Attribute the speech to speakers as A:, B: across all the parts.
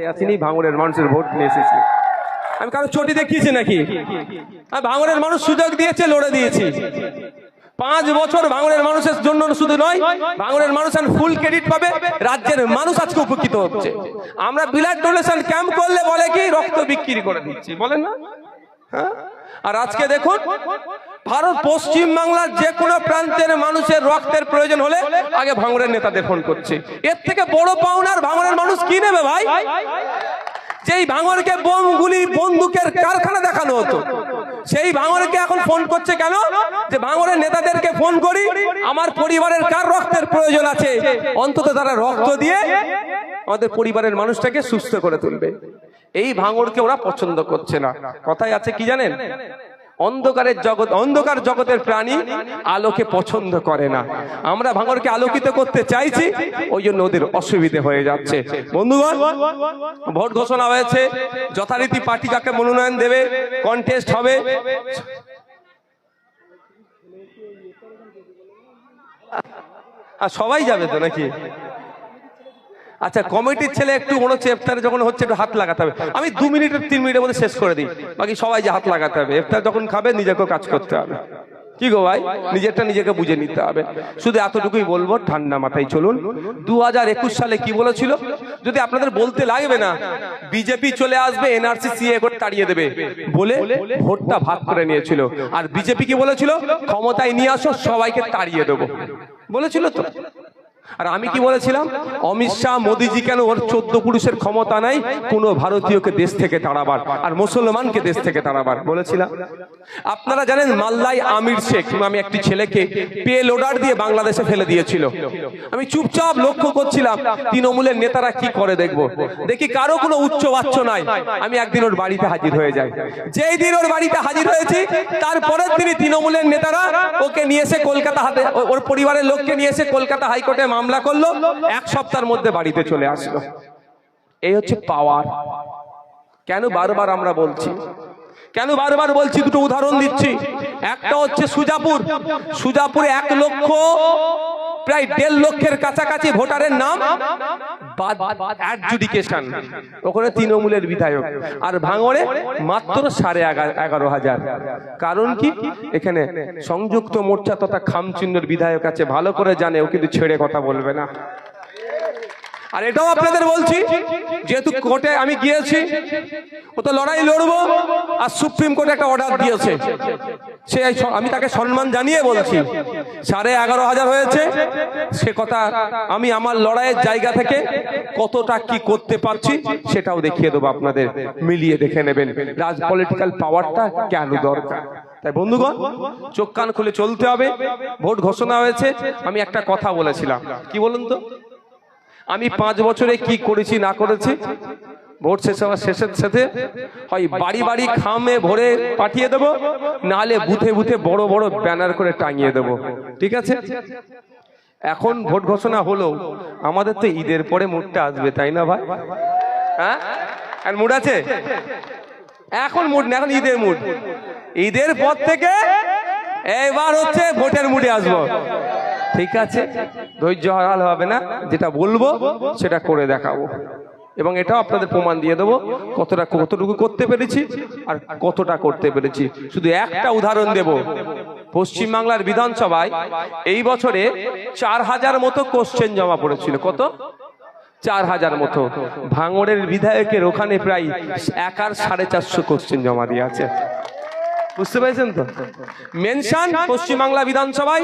A: ক্ষমতায় আসিনি, ভাঙড়ের মানুষের ভোট নিয়ে এসেছি। আমি কারো চটি দেখিয়েছি নাকি? ভাঙড়ের মানুষ সুযোগ দিয়েছে, লড়ে দিয়েছি। 5 বছর ভাঙড়ের মানুষের জন্য শুধু নয়, ভাঙড়ের মানুষ ফুল ক্রেডিট পাবে, রাজ্যের মানুষ আজকে উপকৃত হচ্ছে। আমরা ব্লাড ডোনেশন ক্যাম্প করলে বলে কি রক্ত বিক্রি করে দিচ্ছি, বলেন না? হ্যাঁ, আর আজকে দেখুন ভারত পশ্চিম বাংলার যে কোনো প্রান্তের মানুষের রক্তের প্রয়োজন হলে আগে ভাঙড়ের নেতাদের ফোন করছে। এর থেকে বড় পাওনার ভাঙড়ের মানুষ কি নেবে ভাই? যেই ভাঙড়কে বোম গুলি বন্দুকের কারখানা দেখানো হতো, সেই ভাঙড়কে এখন ফোন করছে কেন? যে ভাঙড়ের নেতাদেরকে ফোন করি, আমার পরিবারের কার রক্তের প্রয়োজন আছে, অন্তত তারা রক্ত দিয়ে আমাদের পরিবারের মানুষটাকে সুস্থ করে তুলবে। এই ভাঙড়কে ওরা পছন্দ করছে না। কথায় আছে কি জানেন? অন্ধকারের জগৎ, অন্ধকার জগতের প্রাণী আলোকে পছন্দ করে না। আমরা ভাঙড়কে আলোকিত করতে চাইছি, ওই জন্য ওদের অসুবিধে হয়ে যাচ্ছে। বন্ধুগণ, ভোট ঘোষণা হয়েছে, যথারীতি পার্টি যাকে মনোনয়ন দেবে, কন্টেস্ট হবে। আর সবাই যাবে তো নাকি? আচ্ছা, কমিটির ছেলে একটু মনে হচ্ছে ইফতারে যখন হচ্ছে একটু হাত লাগাতে হবে। আমি 2 মিনিট 3 মিনিটের মধ্যে শেষ করে দিই, বাকি সবাই যে হাত লাগাতে হবে। ইফতার যখন খাবে নিজেকেও কাজ করতে হবে। কি গো ভাই, নিজেরটা নিজেকে বুঝে নিতে হবে। শুধু এতটুকুই বলবো, ঠান্ডা মাথায় চলুন। 2021 সালে কি বলেছিল? যদি আপনাদের বলতে লাগবে না, বিজেপি চলে আসবে, এনআরসি সিএ করে তাড়িয়ে দেবে বলে ভোটটা ভাগ করে নিয়েছিল। আর বিজেপি কি বলেছিল? ক্ষমতায় নিয়ে আসো, সবাইকে তাড়িয়ে দেবো বলেছিল তো। আর আমি কি বলেছিলাম? অমিত শাহ মোদিজি কেন, ওর 14 পুরুষের ক্ষমতা নাই কোন ভারতীয়কে দেশ থেকে তাড়াবার, আর মুসলমানকে দেশ থেকে তাড়াবার বলেছিলাম। আপনারা জানেন মাল্লাই আমির শেখ নামে একটি ছেলেকে পে লোডার দিয়ে বাংলাদেশে ফেলে দিয়েছিল। আমি চুপচাপ লক্ষ্য করছিলাম তৃণমূলের নেতারা কি করে, দেখবো দেখি কারো কোনো উচ্চ বাচ্চ নাই। আমি একদিন ওর বাড়িতে হাজির হয়ে যাই। যেই দিন ওর বাড়িতে হাজির হয়েছি, তারপরের দিনই তৃণমূলের নেতারা ওকে নিয়ে এসে কলকাতা, ওর পরিবারের লোককে নিয়ে এসে কলকাতা হাইকোর্টে মামলা করলো। 1 সপ্তাহের মধ্যে বাড়িতে চলে আসলো। এই হচ্ছে পাওয়ার। কেন বারবার আমরা বলছি? কেন বারবার বলছি? দুটো উদাহরণ দিচ্ছি। একটা হচ্ছে সুজাপুর। সুজাপুরে 1 লক্ষ, প্রায় 1.5 লক্ষের কাছাকাছি ভোটারের নাম অ্যাডজুডিকেশন, ওখানে তৃণমূলের বিধায়ক। আর ভাঙড়ে মাত্র 11,500। কারণ কি? এখানে সংযুক্ত মোর্চা তথা খামচিহ্নের বিধায়ক আছে, ভালো করে জানে, ও কিন্তু ছেড়ে কথা বলবে না। আর এটাও আপনাদের বলছি, যেহেতু কোর্টে আমি গিয়েছি, ও তো লড়াই লড়বো, আর সুপ্রিম কোর্টে একটা অর্ডার দিয়েছে, সে আমি তাকে সম্মান জানিয়ে বলছি 11,500 হয়েছে। সে কথা আমি আমার লড়াইয়ের জায়গা থেকে কতটা কি করতে পারছি সেটাও দেখিয়ে দেবো আপনাদের, মিলিয়ে দেখে নেবেন পলিটিক্যাল পাওয়ারটা কেন দরকার। তাই বন্ধুগণ, চোখ কান খুলে চলতে হবে। ভোট ঘোষণা হয়েছে, আমি একটা কথা বলেছিলাম, কি বলুন তো? আমি 5 বছরে কি করেছি না করেছি, ভোট শেষের সাথে হয় বাড়ি বাড়ি খামে ভরে পাঠিয়ে দেবো, নাহলে বুথে বুথে বড় বড় ব্যানার করে টাঙিয়ে দেবো। ঠিক আছে? এখন ভোট ঘোষণা হলো, আমাদের তো ঈদের পরে মুডটা আসবে, তাই না ভাই? হ্যাঁ, আর মুড আছে? এখন মুড না, এখন ঈদের মুড। ঈদের পর থেকে এবার হচ্ছে ভোটের মুডে আসবো। ঠিক আছে, ধৈর্য হারালে হবে না, যেটা বলবো সেটা করে দেখাবো, এবং এটাও আপনাদের প্রমাণ দিয়ে দেবো কতটুকু করতে পেরেছি আর কতটা করতে পেরেছি। শুধু একটা উদাহরণ দেব। পশ্চিমবাংলার বিধানসভায় এই বছরে 4,000 মতো কোশ্চেন জমা পড়েছিল। কত? 4,000 মতো। ভাঙড়ের বিধায়কের ওখানে প্রায় 1,450 কোশ্চেন জমা দিয়ে আছে। বুঝতে পেরেছেন তো? মেনশন পশ্চিমবাংলা বিধানসভায়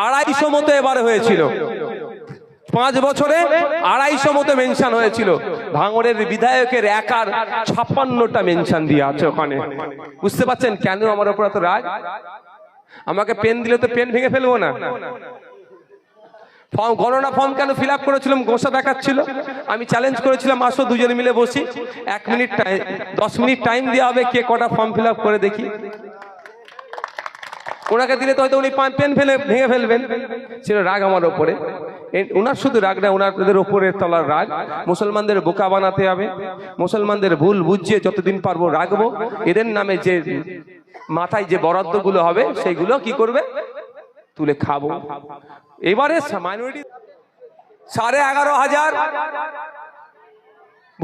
A: 250 মতো এবারে হয়েছিল। 5 বছরে 250 মতো মেনশন হয়েছিল। ভাঙড়ের বিধায়কের একার 56টা মেনশন দিয়ে আছে ওখানে। বুঝতে পারছেন কেন আমার উপর এত রাগ? আমাকে পেন দিলে তো পেন ভেঙে ফেলবো না। ফর্ম, গণনা ফর্ম কেন ফিল আপ করেছিলাম, গোসা দেখাচ্ছিল। আমি চ্যালেঞ্জ করেছিলাম, আসো দুজনে মিলে বসি, 1 মিনিট 10 মিনিট টাইম দেওয়া হবে, কে কটা ফর্ম ফিল আপ করে দেখি। ওনাকে দিলে তো হয়তো উনি পেন ভেঙে ফেলবেন। ছিল রাগ আমার ওপরে। ওনার শুধু রাগ না, ওনাদের ওপরের তলার রাগ। মুসলমানদের বোকা বানাতে হবে, মুসলমানদের ভুল বুঝিয়ে যতদিন পারবো রাখবো। এদের নামে যে মাথায় যে বরাদ্দগুলো হবে সেইগুলো কি করবে? তুলে খাবো। এবারে মাইনরিটি 11,500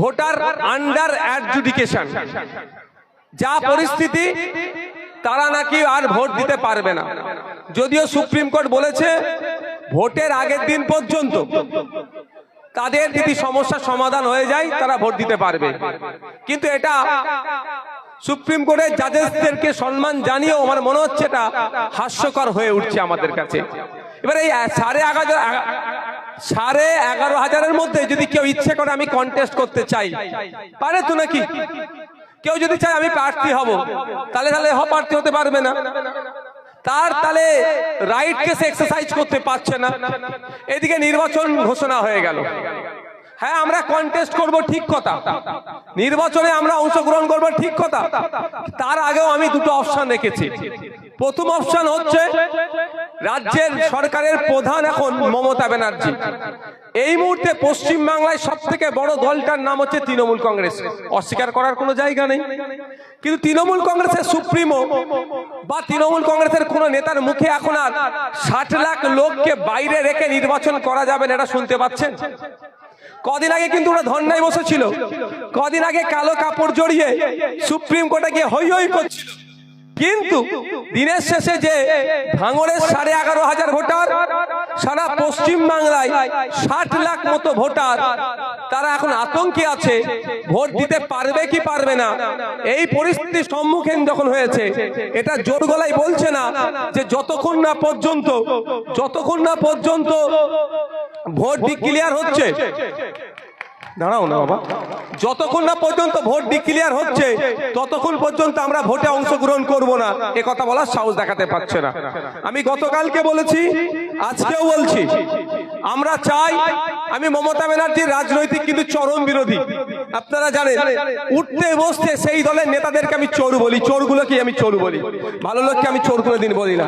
A: ভোটার আন্ডার অ্যাডজুডিকেশন, যা পরিস্থিতি তারা নাকি আর ভোট দিতে পারবে না। যদিও সুপ্রিম কোর্ট বলেছে ভোটের আগের দিন পর্যন্ত তাদের যদি সমস্যার সমাধান হয়ে যায় তারা ভোট দিতে পারবে, কিন্তু এটা সুপ্রিম কোর্টের জাজেসদেরকে সম্মান জানিয়েও আমার মনে হচ্ছে এটা হাস্যকর হয়ে উঠছে আমাদের কাছে। এবার এই 11,500 মধ্যে যদি কেউ ইচ্ছে করে আমি কন্টেস্ট করতে চাই, পারে তো নাকি? কেউ যদি চায় আমি প্রার্থী হব, তাহলে প্রার্থী হতে পারবে না। তাহলে রাইট কেস এক্সারসাইজ করতে পারছে না। এদিকে নির্বাচন ঘোষণা হয়ে গেল, হ্যাঁ আমরা কন্টেস্ট করব, ঠিক কথা, নির্বাচনে আমরা অংশগ্রহণ করব, ঠিক কথা। তার আগেও আমি দুটো অপশন রেখেছি। প্রথম অপশন হচ্ছে রাজ্যের সরকারের প্রধান এখন মমতা ব্যানার্জি। এই মুহূর্তে পশ্চিম বাংলায় সব থেকে বড় দলটার নাম হচ্ছে তৃণমূল কংগ্রেস, অস্বীকার করার কোনো জায়গা নেই। কিন্তু তৃণমূল কংগ্রেসের সুপ্রিমো বা তৃণমূল কংগ্রেসের কোন নেতার মুখে এখন আর 60 লাখ লোককে বাইরে রেখে নির্বাচন করা যাবে না, এটা শুনতে পাচ্ছেন? কদিন আগে কিন্তু ওরা ধর্নায় বসেছিল, কদিন আগে কালো কাপড় জড়িয়ে সুপ্রিম কোর্টে গিয়ে হই হই করছিল। কিন্তু দিনের শেষে যে ভাঙড়ের 11,500 ভোটার, সারা পশ্চিম বাংলায় 60 লাখ মতো ভোটার, তারা এখন আতঙ্কে আছে ভোট দিতে পারবে কি পারবে না। এই পরিস্থিতির সম্মুখীন যখন হয়েছে, এটা জোর গলায় বলছে না যে যতক্ষণ না পর্যন্ত ভোট ডিক্লিয়ার হচ্ছে, দাঁড়াও না বাবা, যতক্ষণ না পর্যন্ত ভোট ডিক্লিয়ার হচ্ছে ততক্ষণ পর্যন্ত আমরা ভোটে অংশগ্রহণ করব না, এ কথা বলার সাহস দেখাতে পারছে না। আমি গতকালকে বলেছি, আজকেও বলছি, আমরা চাই, আমি মমতা ব্যানার্জির রাজনৈতিক কিন্তু চরম বিরোধী। আপনারা জানেন, উঠতে বসতে সেই দলের নেতাদেরকে আমি চোর বলি, চোরগুলোকে আমি চোর বলি, ভালো লোককে আমি চোর কোনোদিন বলি না।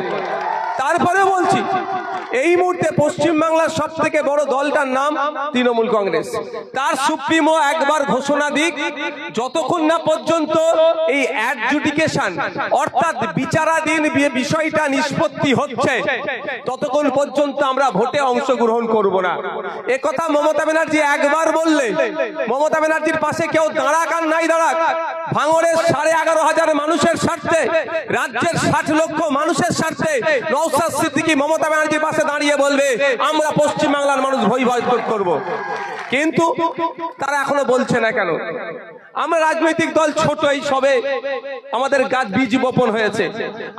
A: তারপরে বলছি, এই মুহূর্তে পশ্চিম বাংলার সব থেকে বড় দলটার নাম তৃণমূল কংগ্রেস। তার সুপ্রিমো একবার ঘোষণা দিক, যতক্ষণ না পর্যন্ত এই অ্যাডজুডিকেশন অর্থাৎ বিচারাধীন বিষয়টা নিষ্পত্তি হচ্ছে ততক্ষণ পর্যন্ত আমরা ভোটে অংশগ্রহণ করব না। এ কথা মমতা ব্যানার্জি একবার বললে, মমতা ব্যানার্জির পাশে কেউ দাঁড়াক আর নাই দাঁড়াক, ভাঙড়ের 11,500 মানুষের স্বার্থে, রাজ্যের 60 লক্ষ মানুষের স্বার্থে নওশাদ সিদ্দিকী মমতা ব্যানার্জির পাশে দাঁড়িয়ে বলবে আমরা পশ্চিম বাংলার মানুষ ভয় করব। কিন্তু তারা এখনো বলছে না কেন? আমরা রাজনৈতিক দল ছোট, এই সবে আমাদের গাছ বীজ বপন হয়েছে।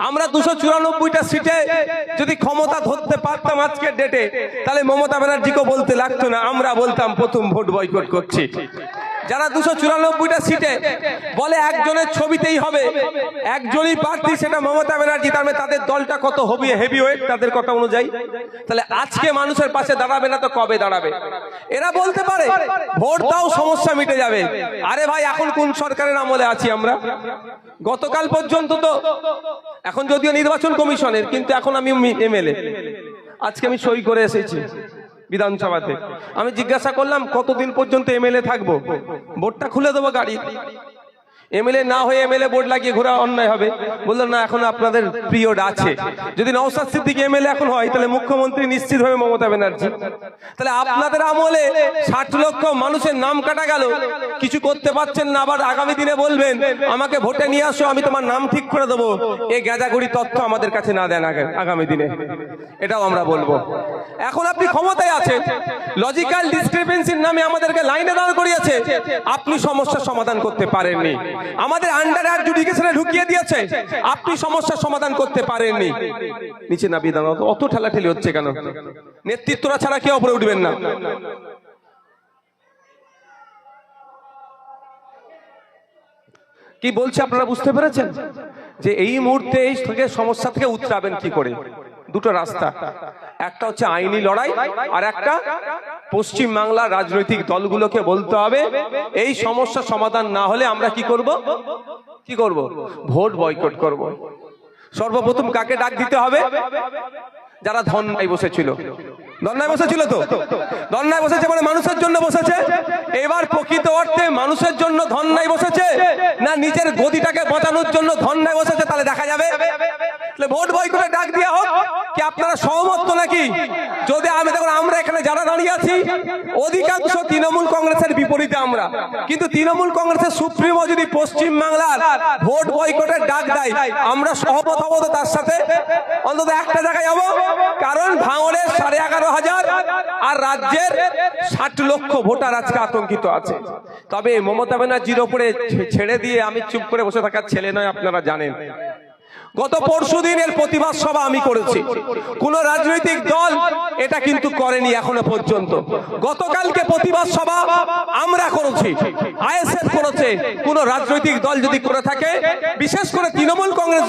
A: আমরা 294টা সিটে যদি ক্ষমতা ধরতে পারতাম আজকের ডেটে, তাহলে মমতা ব্যানার্জিকেও বলতে লাগতো না, আমরা বলতাম প্রথম ভোট বয়কট করছি। যারা 294টা সিটে বলে একজনের ছবিতেই হবে, একজনই প্রার্থী, সেটা মমতা ব্যানার্জি, তার মানে তাদের দলটা কত হেভি ওয়েট তাদের কথা অনুযায়ী। তাহলে আজকে মানুষের পাশে দাঁড়াবে না তো কবে দাঁড়াবে? এরা বলতে পারে ভোট দাও সমস্যা মিটে যাবে। আরে ভাই, এখন কোন সরকারের আমলে আছি আমরা? গতকাল পর্যন্ত তো, এখন যদিও নির্বাচন কমিশনের, কিন্তু এখন আমি এমএলএ, আজকে আমি সই করে এসেছি বিধানসভাতে। আমি জিজ্ঞাসা করলাম কতদিন পর্যন্ত এমএলএ থাকবো? বোর্ডটা খুলে দেবো গাড়ি। এমএলএ না হয়ে এমএলএ বোর্ড লাগিয়ে ঘোরা অন্যায় হবে। বললো না, এখন আপনাদের পিরিয়ড আছে। যদি নওশাদ সিদ্দিকী এমএলএ এখন হয়, তাহলে মুখ্যমন্ত্রী নিশ্চিত হবে মমতা ব্যানার্জি। তাহলে আপনাদের আমলে 60 লক্ষ মানুষের নাম কাটা গেল, কিছু করতে পারছেন না, আবার আগামী দিনে বলবেন আমাকে ভোটে নিয়ে আসো, আমি তোমার নাম ঠিক করে দেবো। এই গ্যাজাগুড়ি তথ্য আমাদের কাছে না দেন আগামী দিনে, এটাও আমরা বলবো। এখন আপনি ক্ষমতায় আছেন, লজিক্যাল ডিসক্রিপেন্সির নামে আমাদেরকে লাইনে দাঁড় করিয়েছে, আপনি সমস্যার সমাধান করতে পারেননি। আমাদের আন্ডার অ্যাডজুডিকেশনে ঢুকিয়ে দিয়েছে, আপনি সমস্যার সমাধান করতে পারেননি। নিচে না বিধান, অত ঠেলাঠেলি হচ্ছে কেন? নেতৃত্বরা ছাড়া কেউ উপরে উঠবেন না। কি বলছে আপনারা বুঝতে পেরেছেন? যে এই মুহূর্তে এই সমস্যা থেকে উতরাবেন কি করে? দুটো রাস্তা, একটা হচ্ছে আইনি লড়াই, আর একটা পশ্চিম বাংলার রাজনৈতিক দলগুলোকে বলতে হবে এই সমস্যা সমাধান না হলে আমরা কি করব? ভোট বয়কট করব। সর্বপ্রথম কাকে ডাক দিতে হবে? যারা ধর্নায় বসেছিল। ধর্নায় বসেছিল তো, ধর্নায় বসেছে মানে মানুষের জন্য বসেছে। এবার প্রকৃত অর্থে মানুষের জন্য ধর্নায় বসেছে না নিজের গদিটাকে বাঁচানোর জন্য ধর্নায় বসেছে, তাহলে দেখা যাবে। ভোট বয়কটের ডাক দেওয়া হোক, কি আপনারা সহমত তো নাকি? যদি আমি দেখুন, আমরা এখানে যারা দাঁড়িয়ে আছি অধিকাংশ তৃণমূল কংগ্রেসের বিপরীতে আমরা, কিন্তু তৃণমূল কংগ্রেসের সুপ্রিমো যদি পশ্চিম বাংলার ভোট বয়কটের ডাক দেয়, আমরা সহমত হবো তো তার সাথে। অন্তত একটা জায়গায় যাবো, কারণ ভাঙড়ের 11,500 আর রাজ্যের 60 লক্ষ ভোটার আজকে আতঙ্কিত আছে। তবে মমতা ব্যানার্জির ওপরে ছেড়ে দিয়ে আমি চুপ করে বসে থাকার ছেলে নয়, আপনারা জানেন। গত পরশুদিন এর প্রতিবাদ সভা আমি করেছি, কোন রাজনৈতিক দল এটা কিন্তু করেনি এখনো পর্যন্ত। গতকালকে প্রতিবাদ সভা আমরা করেছি, আইএসএফ করেছে। কোন রাজনৈতিক দল যদি করে থাকে, বিশেষ করে তৃণমূল কংগ্রেস